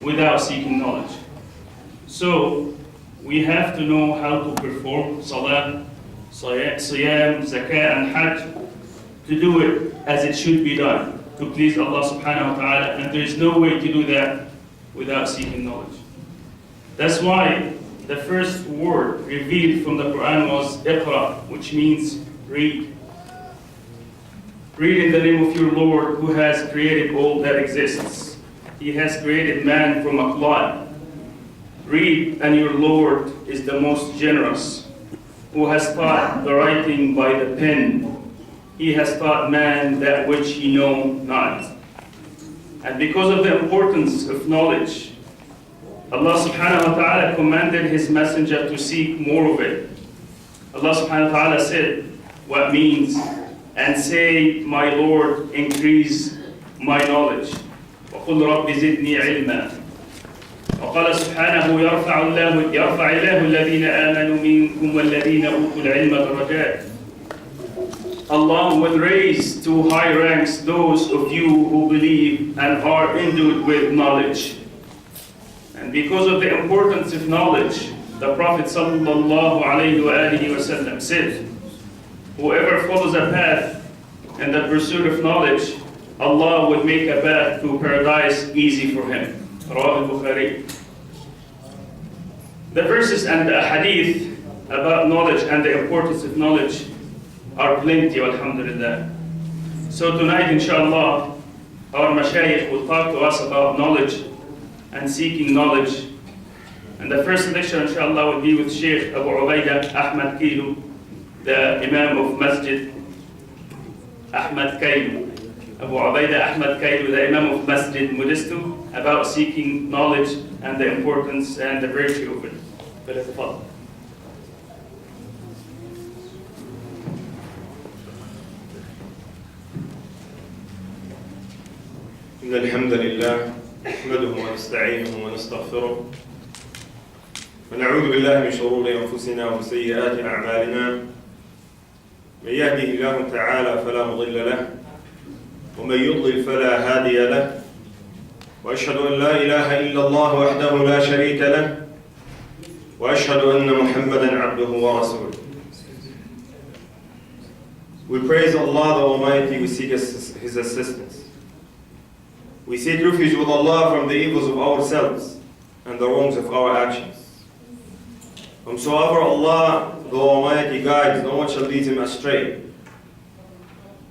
without seeking knowledge. So we have to know how to perform salah, siyam, zakah, and hajj, to do it as it should be done, to please Allah subhanahu wa ta'ala, and there is no way to do that without seeking knowledge. That's why the first word revealed from the Quran was Iqra, which means read. Read in the name of your Lord, who has created all that exists. He has created man from a clod. Read, and your Lord is the most generous, who has taught the writing by the pen. He has taught man that which he know not. And because of the importance of knowledge, Allah subhanahu wa ta'ala commanded His messenger to seek more of it. Allah subhanahu wa ta'ala said what means, and say, my Lord, increase my knowledge. وَقُلْ رَبِّ زِدْنِي عِلْمًا. وقال سبحانه يرفع الله الذين آمنوا منكم والذين أوتوا العلم درجات. Allah will raise to high ranks those of you who believe and are endued with knowledge. And because of the importance of knowledge, the Prophet ﷺ said, whoever follows a path in the pursuit of knowledge, Allah would make a path to paradise easy for him. Rawah al-Bukhari. The verses and the hadith about knowledge and the importance of knowledge are plenty, alhamdulillah. So tonight, inshallah, our mashayikh will talk to us about knowledge and seeking knowledge. And the first lecture, inshallah, will be with Sheikh Abu Ubaidah Ahmad Kailu, the Imam of Masjid Ahmad Kailu. Abu Ubaidah Ahmad Kailu, the Imam of Masjid Modesto, about seeking knowledge and the importance and the virtue of it. فليتفضل. إن الحمد لله نحمده ونستعينه ونستغفره ونعوذ بالله من شرور أنفسنا ومن سيئات أعمالنا من يهده الله تعالى فلا مضل له ومن يضلل فلا هادي له وأشهد أن لا إله إلا الله وحده لا شريك له وأشهد أن محمدا عبده ورسوله. We praise Allah the Almighty, we seek His assistance. We seek refuge with Allah from the evils of ourselves and the wrongs of our actions. Whomsoever Allah the Almighty guides, no one shall lead him astray.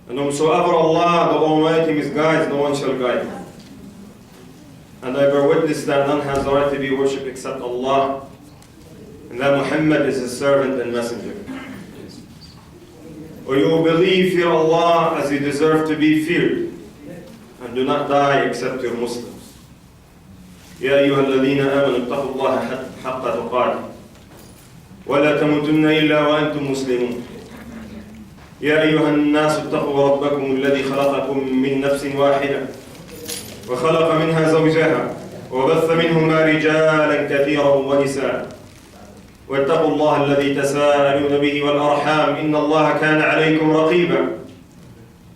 And whomsoever Allah the Almighty misguides, no one shall guide him. And I bear witness that none has the right to be worshipped except Allah, and that Muhammad is His servant and messenger. Or you will believe, fear Allah as you deserve to be feared, and do not die except you're Muslims. يا أيها الذين آمنوا اتقوا الله حق تقاته ولا تموتن إلا وأنتم مسلمون. يا أيها الناس اتقوا ربكم الذي خلقكم من نفس واحدة وخلق منها زوجها وبث منهما رجالا كثيرا ونساء واتقوا الله الذي تساءلون به والأرحام إن الله كان عليكم رقيبا.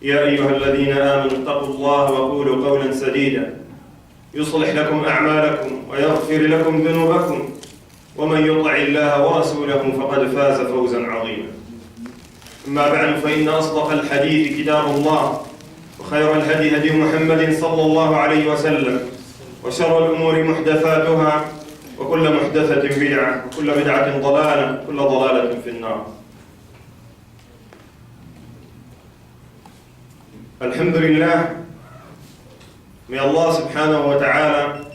يا أيها الذين آمنوا اتقوا الله وقولوا قولا سديدا يصلح لكم أعمالكم ويغفر لكم ذنوبكم ومن يطع الله ورسوله فقد فاز فوزا عظيما. أما بعد فإن أصدق الحديث كتاب الله وخير الهدي هدي محمد صلى الله عليه وسلم وشر الأمور محدثاتها وكل محدثة بدعة وكل بدعة ضلالة وكل ضلالة في النار. Alhamdulillah, may Allah subhanahu wa ta'ala,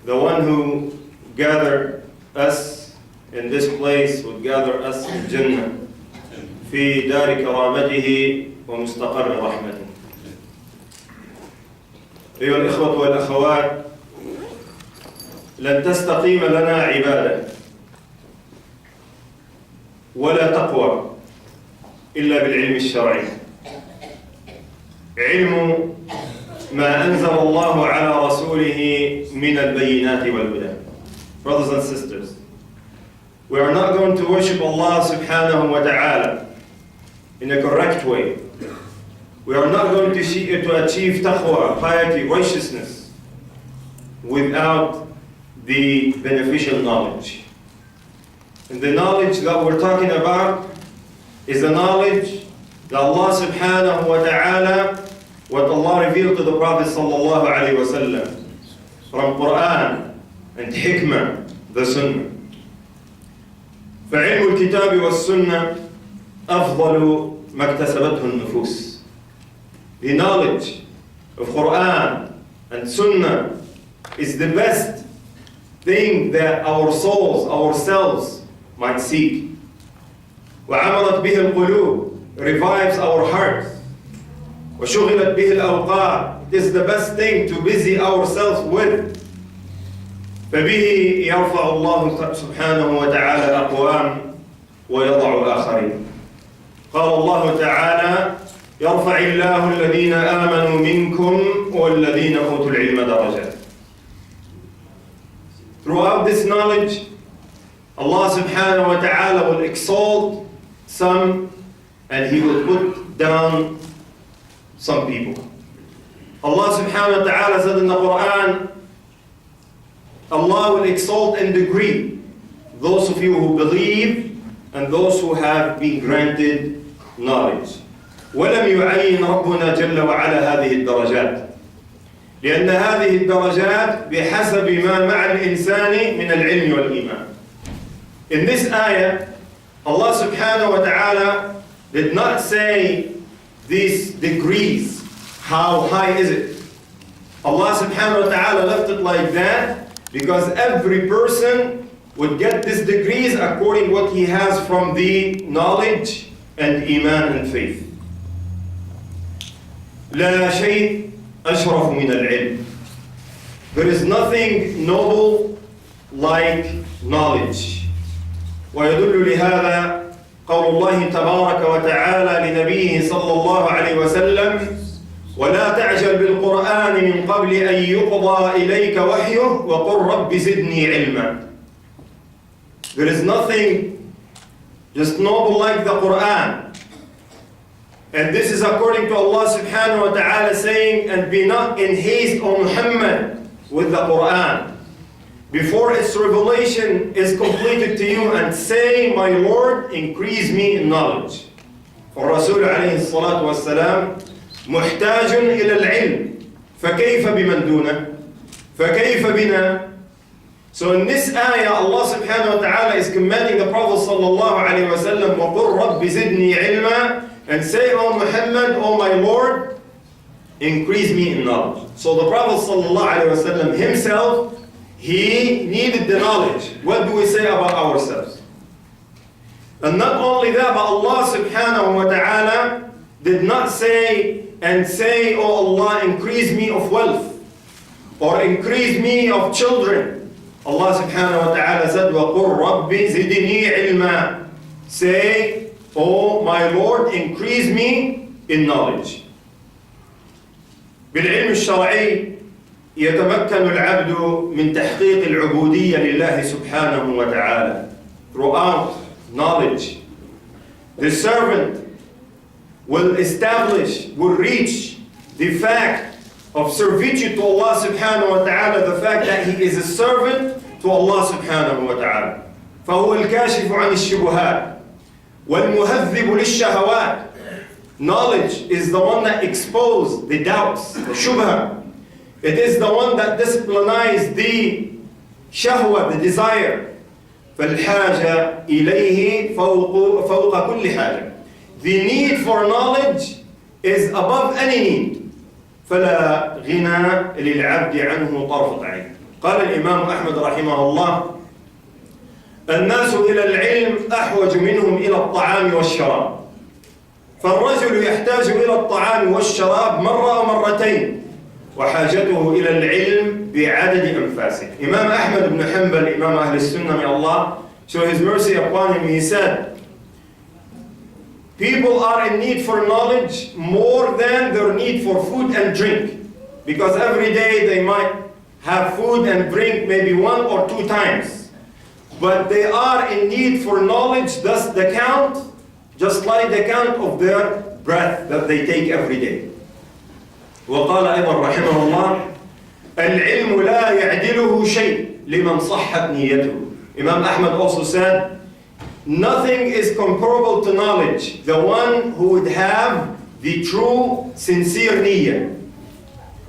the one who gathered us in this place, would gather us in Jannah في دار كرامته ومستقر رحمته. أيها الإخوة والأخوات، لن تستقيم لنا عبادة ولا تقوى إلا بالعلم الشرعي، علم ما أنزل الله على رسوله من البينات والهدى. Brothers and sisters, we are not going to worship Allah subhanahu wa ta'ala in a correct way. We are not going to achieve taqwa, piety, righteousness without the beneficial knowledge. And the knowledge that we're talking about is the knowledge that Allah subhanahu wa ta'ala, what Allah revealed to the Prophet sallallahu alayhi wa sallam from Quran and Hikmah, the Sunnah. فعلم الكتاب والسنة أفضل ما اكتسبته النفوس. The knowledge of Quran and Sunnah is the best thing that our souls, ourselves, might seek. وعمرت به القلوب, revives our hearts. وشغلت به الأوقات, it is the best thing to busy ourselves with. فبه يرفع الله سبحانه وتعالى أقوام ويضع آخرين. قال الله تعالى: يرفع الله الذين آمنوا منكم والذين أوتوا العلم درجات. Throughout this knowledge, Allah subhanahu wa ta'ala will exalt some and He will put down some people. Allah subhanahu wa ta'ala said in the Quran, Allah will exalt and degree those of you who believe and those who have been granted knowledge. ولم يعين ربنا جل وعلا هذه الدرجات لأن هذه الدرجات بحسب ما مع الإنسان من العلم والإيمان. In this ayah, Allah subhanahu wa ta'ala did not say these degrees, how high is it. Allah subhanahu wa ta'ala left it like that because every person would get these degrees according what he has from the knowledge and iman and faith. لا شيء أشرف من العلم. There is nothing noble like knowledge. ويدل لهذا قول الله تبارك وتعالى لنبيه صلى الله عليه وسلم: ولا تعجل بالقرآن من قبل أن يقضى إليك وحيه وقل رب زدني علما. There is nothing just noble like the Quran. And this is according to Allah subhanahu wa ta'ala saying, and be not in haste, O Muhammad, with the Quran, before its revelation is completed to you, and say, my Lord, increase me in knowledge. For Rasul alayhi salatu wassalam, محتاج إلى العلم فكيف بمن دونه فكيف بنا. So in this ayah, Allah subhanahu wa ta'ala is commanding the Prophet sallallahu alayhi wa sallam, وَقُلْ رَبِّ زِدْنِي عِلْمًا, and say, O Muhammad, O my Lord, increase me in knowledge. So the Prophet sallallahu alayhi wa sallam himself, he needed the knowledge. What do we say about ourselves? And not only that, but Allah subhanahu wa ta'ala did not say, oh Allah, increase me of wealth, or increase me of children. Allah subhanahu wa ta'ala said, وَقُلْ رَبِّ زِدْنِي عِلْمًا, say, oh my Lord, increase me in knowledge. بالعلم الشرعي يتمكن العبد من تحقيق العبودية لله سبحانه وتعالى. Throughout knowledge, the servant will establish, will reach the fact of servitude to Allah subhanahu wa ta'ala, the fact that he is a servant to Allah subhanahu wa ta'ala. فهو الكاشف عن الشبهات والمهذب للشهوات. Knowledge is the one that exposes the doubts, the shubha. It is the one that disciplines the shahwa, the desire. فالحاجة إليه فوق كل حاجة. The need for knowledge is above any need. فلا غنى للعبد عنه طرفة عين. قال الإمام أحمد رحمه الله: الناس إلى العلم أحوج منهم إلى الطعام والشراب. فالرجل يحتاج إلى الطعام والشراب مرة أو مرتين، وحاجته إلى العلم بعدد أنفاسه. Imam Ahmad ibn Hanbal, Imam Ahl Sunnah, may Allah show His mercy upon him, he said, people are in need for knowledge more than their need for food and drink. Because every day they might have food and drink maybe 1 or 2 times. But they are in need for knowledge, thus the count, just like the count of their breath that they take every day. وقال أيضا رحمه الله: العلم لا يعدله شيء لمن صحت نيته. Imam Ahmad also said, nothing is comparable to knowledge, the one who would have the true, sincere niyyah.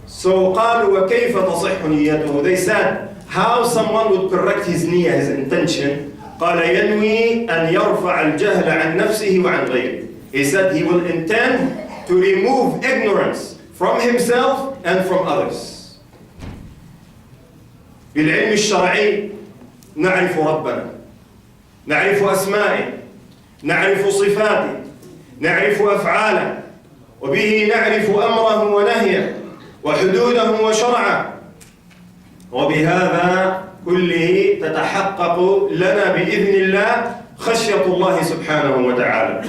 So قالوا وكيف تصح نيته? They said, how someone would correct his niyyah, his intention. قال ينوي أن يرفع الجهل عن نفسه وعن غيره. He said he will intend to remove ignorance from himself and from others. بالعلم الشرعي نعرف ربنا، نعرف أسمائه، نعرف صفاته، نعرف أفعاله، وبه نعرف أمره ونهيه وحدوده وشرعه، وبهذا كله تتحقق لنا بإذن الله خشية الله سبحانه وتعالى.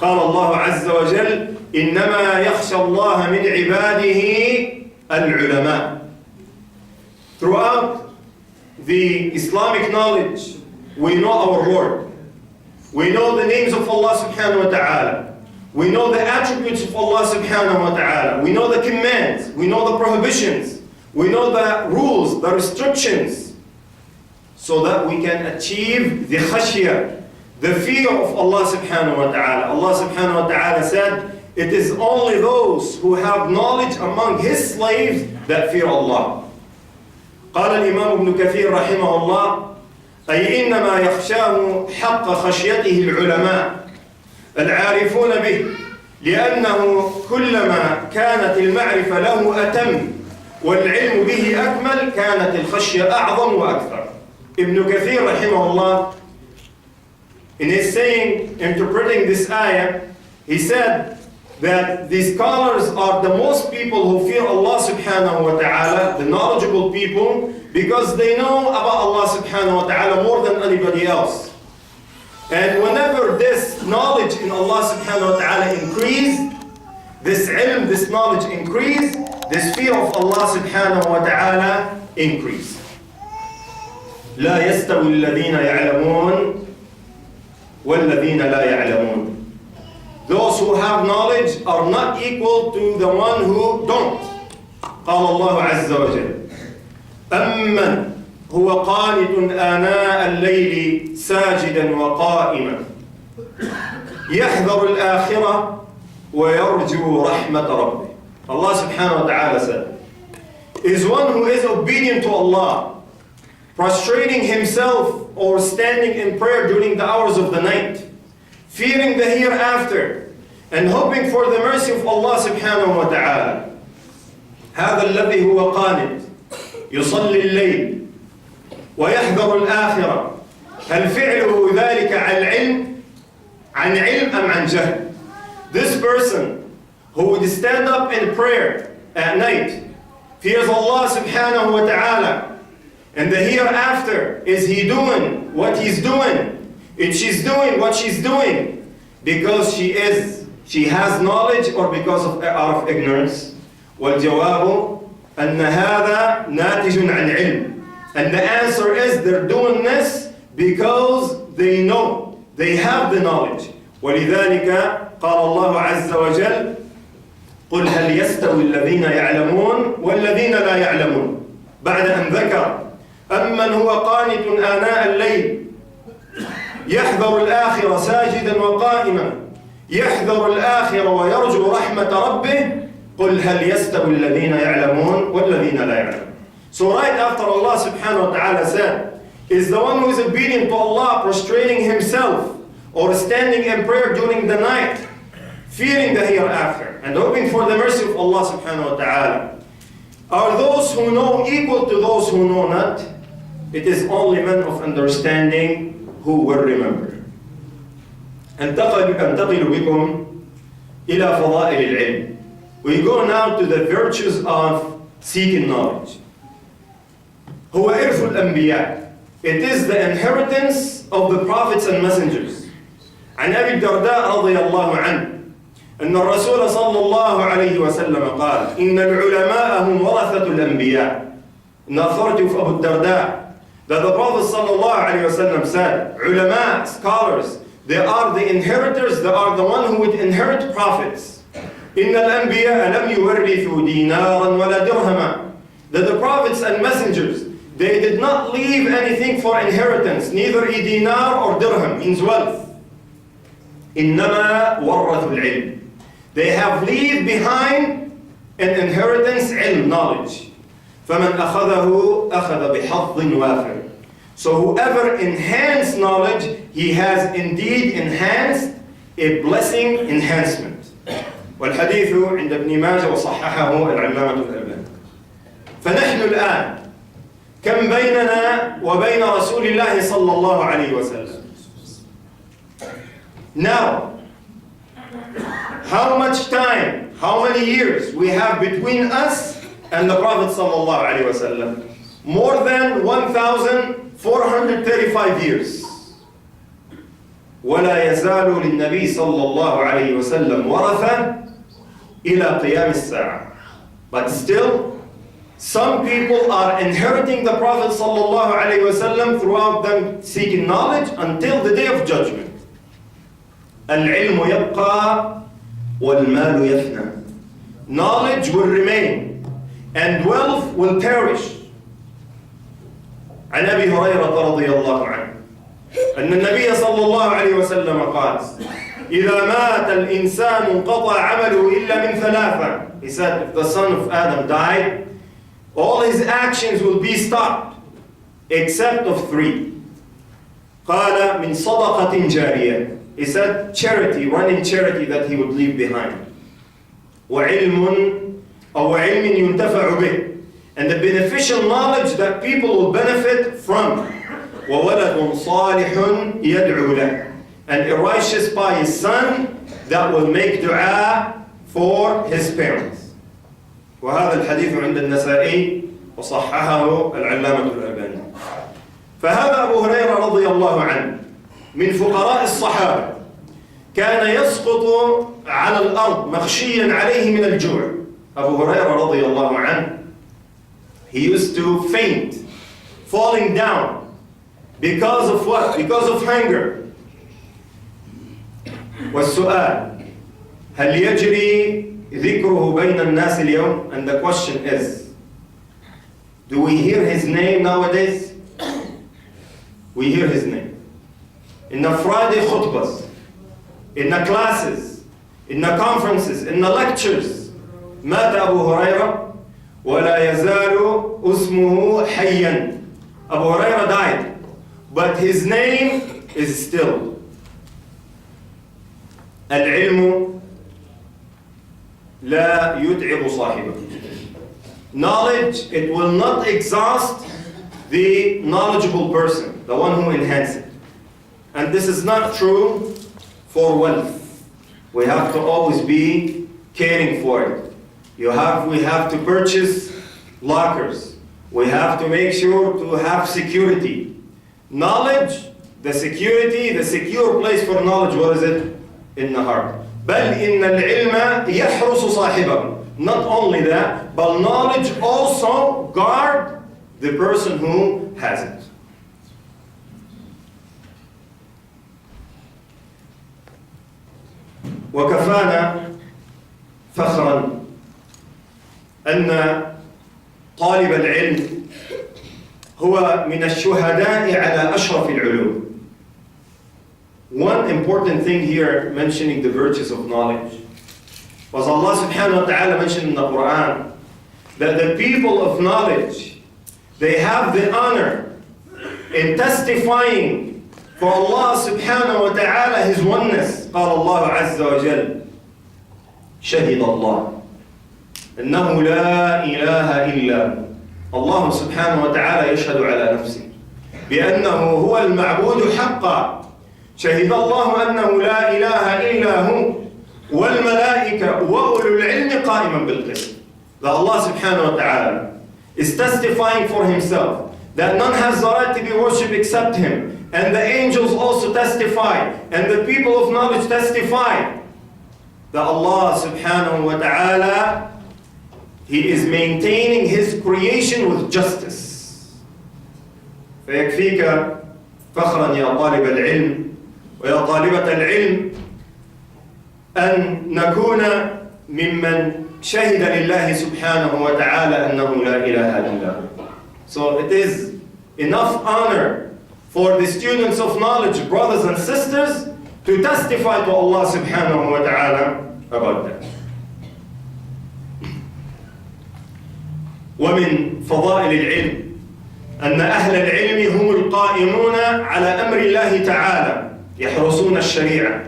قال الله عز وجل إنما يخشى الله من عباده العلماء. Throughout the Islamic knowledge, we know our Lord. We know the names of Allah subhanahu wa ta'ala. We know the attributes of Allah subhanahu wa ta'ala. We know the commands. We know the prohibitions. We know the rules, the restrictions, so that we can achieve the khashiyah, the fear of Allah subhanahu wa ta'ala. Allah subhanahu wa ta'ala said, it is only those who have knowledge among His slaves that fear Allah. قال الإمام ابن كثير رحمه الله أي إنما يخشاه حق خشيته العلماء العارفون به لأنه كلما كانت المعرفة له أتم والعلم به أكمل كانت الخشية أعظم وأكثر. Ibn Kathir رحمه الله, in his saying, interpreting this ayah, he said that the scholars are the most people who fear Allah subhanahu wa ta'ala, the knowledgeable people, because they know about Allah subhanahu wa ta'ala more than anybody else. And whenever this knowledge in Allah subhanahu wa ta'ala increase, this ilm, this knowledge increase, this fear of Allah subhanahu wa ta'ala increase. لا يستوي الذين يعلمون والذين لا يعلمون. Those who have knowledge are not equal to the one who don't. قال الله عز وجل أمن هو قانت آناء الليل ساجدا وقائما يحذر الآخرة ويرجو رحمة ربه. Allah subhanahu wa ta'ala said, is one who is obedient to Allah, prostrating himself or standing in prayer during the hours of the night, fearing the hereafter, and hoping for the mercy of Allah subhanahu wa ta'ala. هذا الذي هو قانت يصلي الليل ويحذر الآخرة. هل فعله ذلك عن علم أم عن جهل? This person who would stand up in prayer at night, fears Allah subhanahu wa ta'ala, and the hereafter, is he doing what he's doing? Is she's doing what she's doing because she has knowledge or because of out of ignorance? والجواب أن هذا ناتج عن علم. And the answer is they're doing this because they know, they have the knowledge. ولذلك قال الله عز وجل قل هل يستوي الذين يعلمون والذين لا يعلمون بعد أن ذكر أمن هو قانت آناء الليل يحذر الآخرة ساجدا وقائما يحذر الآخرة ويرجو رحمة ربه قل هل يستوي الذين يعلمون والذين لا يعلمون. So right after Allah subhanahu wa ta'ala said, is the one who is obedient to Allah, prostrating himself or standing in prayer during the night, fearing the hereafter and hoping for the mercy of Allah subhanahu wa ta'ala, are those who know equal to those who know not? It is only men of understanding who will remember. أنتقل بكم إلى فضائل العلم. We go now to the virtues of seeking knowledge. هو إرث الأنبياء. It is the inheritance of the prophets and messengers. عن أبي الدرداء رضي الله عنه أن الرسول صلى الله عليه وسلم قال إن العلماء هم ورثة الأنبياء. In authority of Abu Darda, that the Prophet صلى الله عليه وسلم said, ulama, scholars, they are the inheritors, they are the one who would inherit prophets. إن الأنبياء لم يورثوا دينارا ولا درهما. that the prophets and messengers, they did not leave anything for inheritance, neither a dinar or dirham, means wealth. إِنَّمَا وَرَّثُوا الْعِلْمِ. They have leave behind an inheritance, ilm, knowledge. فَمَنْ أَخَذَهُ أَخَذَ بِحَظٍ وَافِرٍ. So whoever enhanced knowledge, he has indeed enhanced a blessing enhancement. والحديث عند ابن ماجه وصححه العلامة الألباني. فنحن الآن كم بيننا وبين رسول الله صلى الله عليه وسلم. Now, how much time, how many years we have between us and the Prophet صلى الله عليه وسلم? More than 1,435 years. ولا يزال للنبي صلى الله عليه وسلم ورثة إلى قيام الساعة. But still, some people are inheriting the Prophet صلى الله عليه وسلم throughout them seeking knowledge until the day of judgment. العلم يبقى والمال يفنى. Knowledge will remain and wealth will perish. عن أبي هريرة رضي الله عنه أن النبي صلى الله عليه وسلم قال إذا مات الإنسان انقطع عمله إلا من ثلاثة. He said, if the son of Adam died, all his actions will be stopped except of three. قال من صدقة جارية. He said charity, running charity that he would leave behind. وعلم أو علم ينتفع به. And the beneficial knowledge that people will benefit from. وَوَلَدٌ صَالِحٌ يَدْعُو لَهُ. And a righteous pious son that will make dua for his parents. وهذا الحديث عند النسائي وصححه العلامة الألباني. فهذا أبو هريرة رضي الله عنه من فقراء الصحابة كان يسقط على الأرض مغشيا عليه من الجوع. أبو هريرة رضي الله عنه, he used to faint, falling down. Because of what? Because of hunger. والسؤال هل يجري ذكره بين الناس اليوم? And the question is, do we hear his name nowadays? We hear his name. In the Friday khutbahs, in the classes, in the conferences, in the lectures. مات أبو هريرة ولا يزال اسمه حيا. Abu Hurairah died, but his name is still. العلم لا يتعب صاحبه. Knowledge, it will not exhaust the knowledgeable person, the one who enhances it. And this is not true for wealth. We have to always be caring for it. We have to purchase lockers. We have to make sure to have security. Knowledge, the security, the secure place for knowledge, what is it? In the heart. بل إن العلم يحرس صاحبه. Not only that, but knowledge also guard the person who has it. وكفانا فخرا أن طالب العلم هو من الشهداء على أشرف العلوم. One important thing here, mentioning the virtues of knowledge, was Allah subhanahu wa ta'ala mentioned in the Quran that the people of knowledge, they have the honor in testifying for Allah subhanahu wa ta'ala His oneness. قال الله عز وجل شهد الله إنه لا إله إلا الله سبحانه وتعالى يشهد على نفسه بأنه هو المعبود حقا. شهد الله أنه لا إله إلا هو والملائكة وأولو العلم قائما بالقسط. That Allah subhanahu wa ta'ala is testifying for Himself that none has the right to be worshipped except Him. And the angels also testify, and the people of knowledge testify that Allah subhanahu wa ta'ala, He is maintaining His creation with justice. فيكفيك فخرا يا طالب العلم ويا طالبة العلم أن نكون ممن شهد لله سبحانه وتعالى أنه لا إله إلا هو. So it is enough honor for the students of knowledge, brothers and sisters, to testify to Allah subhanahu wa ta'ala about that. ومن فضائل العلم أن أهل العلم هم القائمون على أمر الله تعالى يحرسون الشريعة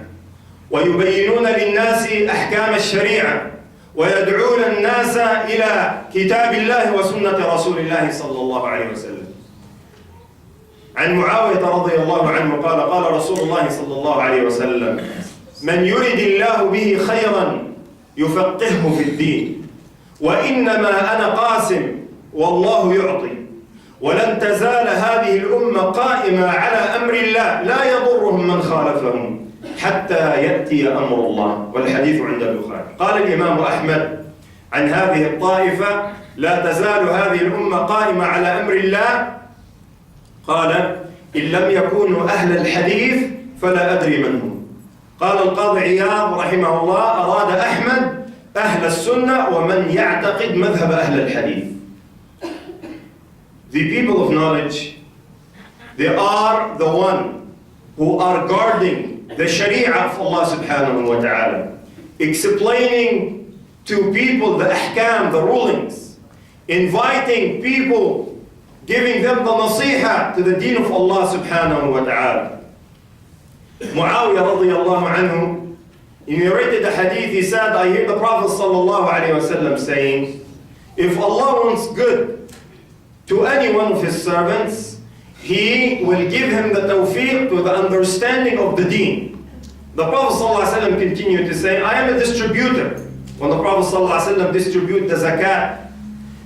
ويبينون للناس أحكام الشريعة ويدعون الناس إلى كتاب الله وسنة رسول الله صلى الله عليه وسلم. عن معاوية رضي الله عنه قال قال رسول الله صلى الله عليه وسلم من يرد الله به خيرا يفقهه في الدين وإنما أنا قاسم والله يعطي ولن تزال هذه الأمة قائمة على أمر الله لا يضرهم من خالفهم حتى يأتي أمر الله. والحديث عند البخاري. قال الإمام أحمد عن هذه الطائفة لا تزال هذه الأمة قائمة على أمر الله، قال إن لم يكونوا أهل الحديث فلا أدري من هم. قال القاضي عياض رحمه الله أراد أحمد أهل السنة ومن يعتقد مذهب أهل الحديث. The people of knowledge, they are the one who are guarding the Sharia of Allah subhanahu wa ta'ala, explaining to people the ahkam, the rulings, inviting people, giving them the nasiha to the deen of Allah subhanahu wa ta'ala. Muawiyah radiyallahu anhu, he narrated a hadith, he said, I hear the Prophet sallallahu alayhi wa sallam saying, if Allah wants good to any one of his servants, he will give him the tawfiq to the understanding of the deen. The Prophet ﷺ continued to say, I am a distributor. When the Prophet ﷺ distributed the zakat,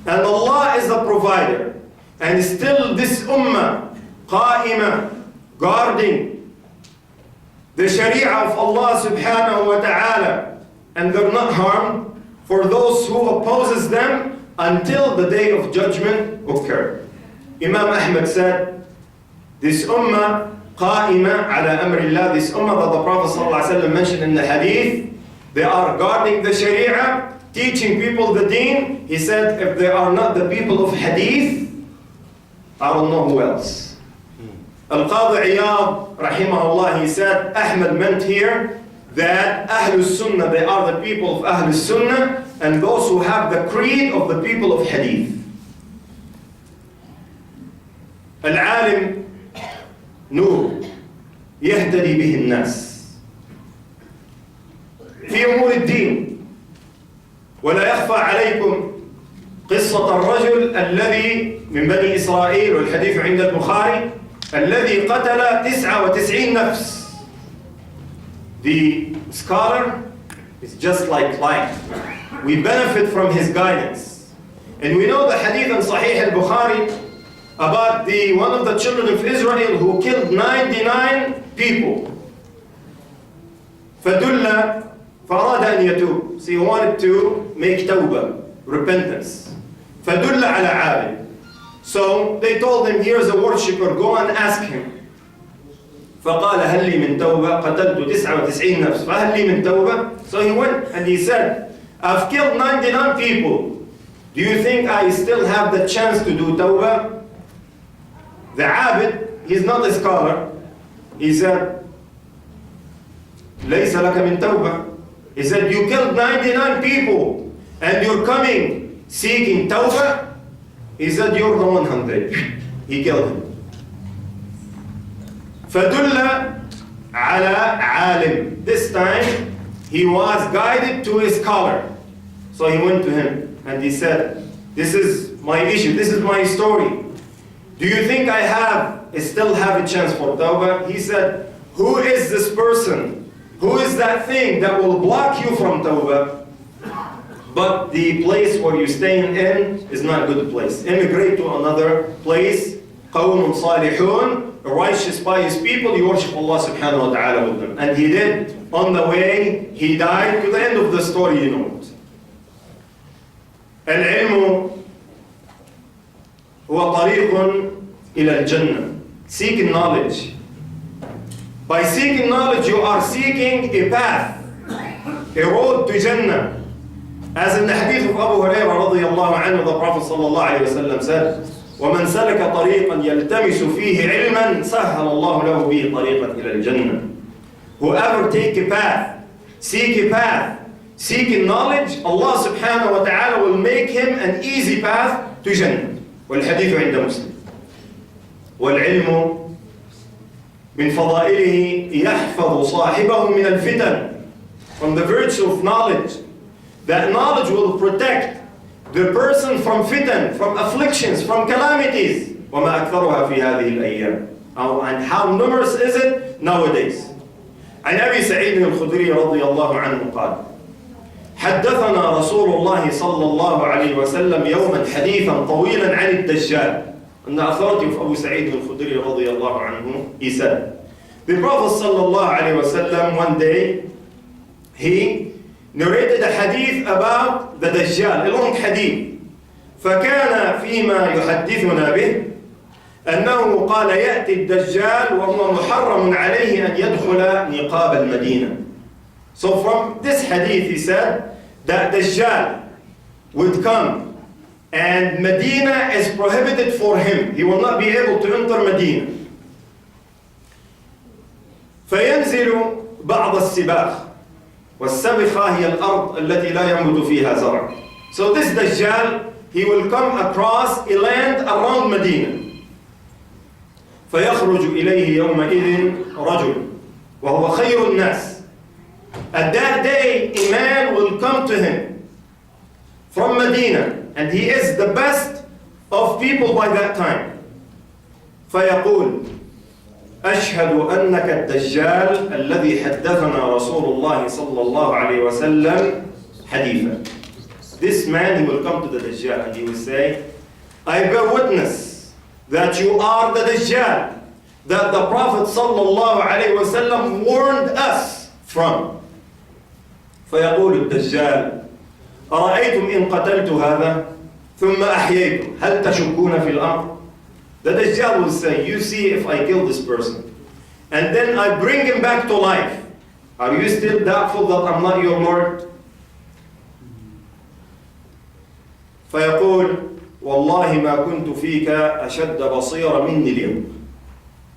and Allah is the provider, and still this ummah, qa'imah, guarding the sharia of Allah subhanahu wa ta'ala, and they're not harmed for those who opposes them until the day of judgment occur. Imam Ahmad said, this ummah qa'ima ala amrillah, this ummah that the Prophet ﷺ mentioned in the hadith, they are guarding the sharia, teaching people the deen. He said, if they are not the people of hadith, I don't know who else. Al-Qadi Iyad, rahimahullah, he said, Ahmad meant here that Ahlul Sunnah, they are the people of Ahlul Sunnah, and those who have the creed of the people of Hadith. Al-Alim نور يهتدي به الناس في أمور الدين. ولا يخفى عليكم قصة الرجل الذي من بني إسرائيل والحديث عند البخاري الذي قتل 99 نفس. The scholar is just like light. We benefit from his guidance. And we know the hadith in Sahih al-Bukhari about one of the children of Israel who killed 99 people. فَدُلَّ فَأَرَادَ أَنْ يَتُوب. So he wanted to make tawbah, repentance. فَدُلَّ عَلَى عَابِدٍ. So they told him, here's a worshipper, go and ask him. فقال هل لي من توبة قتلت 99 نفس فهل لي من توبة. So he went and he said, I've killed 99 people. Do you think I still have the chance to do tawbah? The abid, he's not a scholar. He said, ليس لك من توبة. He said, you killed 99 people and you're coming seeking tawbah? He said, you're the 100. He killed him. فَدُلَّ عَلَى عَالِمٍ. This time, he was guided to a scholar. So he went to him and he said, this is my issue, this is my story. Do you think I still have a chance for tawbah? He said, who is this person? Who is that thing that will block you from tawbah? But the place where you're staying in is not a good place. Immigrate to another place. قَوْمٌ صَالِحُونَ. Righteous, pious people, you worship Allah subhanahu wa ta'ala with them. And he did. On the way, he died. To the end of the story, you know it. العلم هو طريق إلى الجنة. Seeking knowledge. By seeking knowledge, you are seeking a path, a road to Jannah. As in the hadith of Abu Hurairah radiyallahu anhu, the Prophet sallallahu alayhi wa sallam said, وَمَنْ سَلَكَ طَرِيقًا يَلْتَمِسُ فِيهِ عِلْمًا سَهَّلَ اللَّهُ لَهُ بِهِ طَرِيقًا إِلَى الْجَنَّةِ. Whoever take a path, seeking knowledge, Allah subhanahu wa ta'ala will make him an easy path to Jannah. والحديث عند مسلم. والعلم من فضائله يحفظ صاحبه من الفتن. From the virtue of knowledge, that knowledge will protect the person from fitan, from afflictions, from calamities. وَمَا أَكْثَرُهَا فِي هَذِهِ الْأَيَّامِ. And how numerous is it nowadays? عن أبي سعيد الخدري رضي الله عنه قال حدثنا رسول الله صلى الله عليه وسلم يوما حديثا طويلا عن الدجال. And the authority of Abu Sa'id al-Khudri رضي الله عنه, he said, the Prophet صلى الله عليه وسلم one day, he narrated a hadith about the Dajjal, a long hadith. فكان فيما يحدثنا به أنه قال يأتي الدجال وهو محرم عليه أن يدخل نقاب المدينة. So from this hadith he said that Dajjal would come and Medina is prohibited for him. He will not be able to enter Medina. فينزل بعض السباخ والسبخة هي الأرض التي لا ينبت فيها زرع. So this Dajjal, he will come across a land around Medina. فيخرج إليه يومئذ رجل وهو خير الناس. At that day, a man will come to him from Medina, and he is the best of people by that time. فيقول أشهد أنك الدجال الذي حدثنا رسول الله صلى الله عليه وسلم حديثا. This man, he will come to the Dajjal and he will say, I bear witness that you are the Dajjal that the Prophet sallallahu alayhi wa sallam warned us from. فيقول الدجال أرأيتم إن قتلت هذا ثم أحييته هل تشكون في الأمر. The Dajjal will say, you see, if I kill this person and then I bring him back to life, are you still doubtful that I'm not your Lord? فيقول والله ما كنت فيك أشد بصيرة مني اليوم.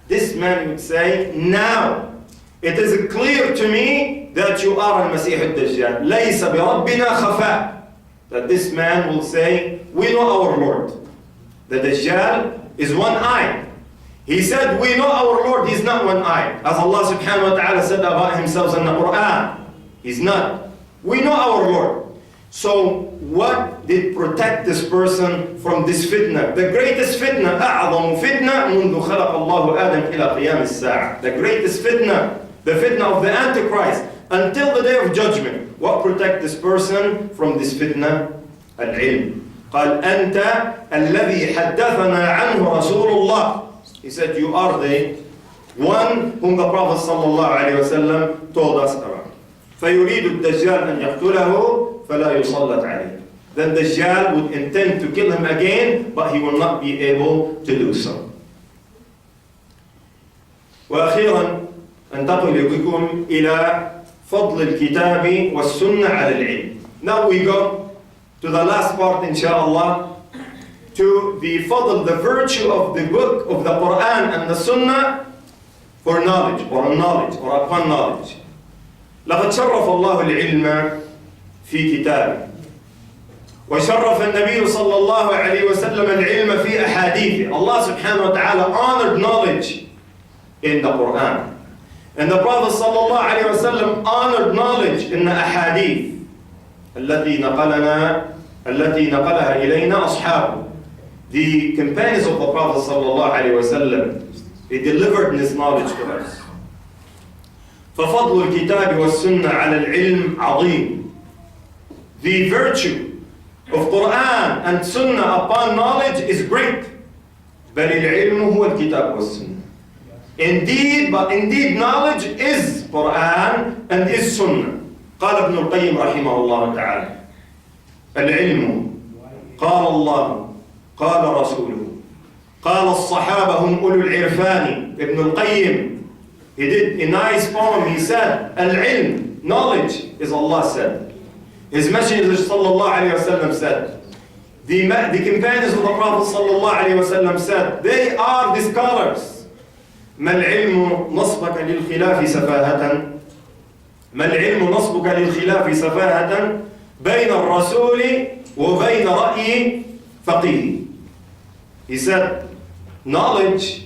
This man would say, now it is clear to me that you are al-Masih al-Dajjal. ليس بربنا خفاء. That this man will say, we know our Lord. The Dajjal is one eye. He said, we know our Lord, he's not one eye. As Allah subhanahu wa ta'ala said about himself in the Quran. He's not. We know our Lord. So what did protect this person from this fitna? The greatest fitna, أعظم فتنة منذ خلق الله آدم إلى قيام الساعة. The greatest fitna, the fitna of the Antichrist, until the day of judgment. What protect this person from this fitna? العلم. قال أنت الذي حدثنا عنه رسول الله. He said, you are the one whom the Prophet sallallahu alayhi wa sallam told us about. فيريد الدجال أن يقتله فلا يسلط عليه. Then Dajjal would intend to kill him again, but he will not be able to do so. وأخيرا أنتقل بكم إلى فضل الكتاب والسنة على العلم. Now we go to the last part, inshallah, to the fadl, the virtue of the book of the Quran and the Sunnah for knowledge, or upon knowledge. لقد شرف الله العلم في كتابه وشرف النبي صلى الله عليه وسلم العلم في أحاديثه. Allah subhanahu wa ta'ala honored knowledge in the Quran. And the Prophet صلى الله عليه وسلم honored knowledge in the ahadith التي نقلها إلينا أصحابه. The companions of the Prophet صلى الله عليه وسلم, they delivered this knowledge to us. ففضل الكتاب والسنة على العلم عظيم. The virtue of Quran and Sunnah upon knowledge is great. بل العلم هو الكتاب والسنة. Indeed, but indeed knowledge is Quran and is Sunnah. قال ابن القيم رحمه الله تعالى العلم قال الله قال رسوله قال الصحابة هم أولو العرفان. Ibn al-Qayyim, he did a nice poem. He said, al-ilm, knowledge, is Allah said. His Messenger sallallahu alayhi wasallam said, the companions of the Prophet sallallahu alayhi wasallam said, they are the scholars. ما العلم نصبك للخلاف سفاهة ما العلم نصبك للخلاف سفاهة بين الرسول وبين رأي فقيه. He said, knowledge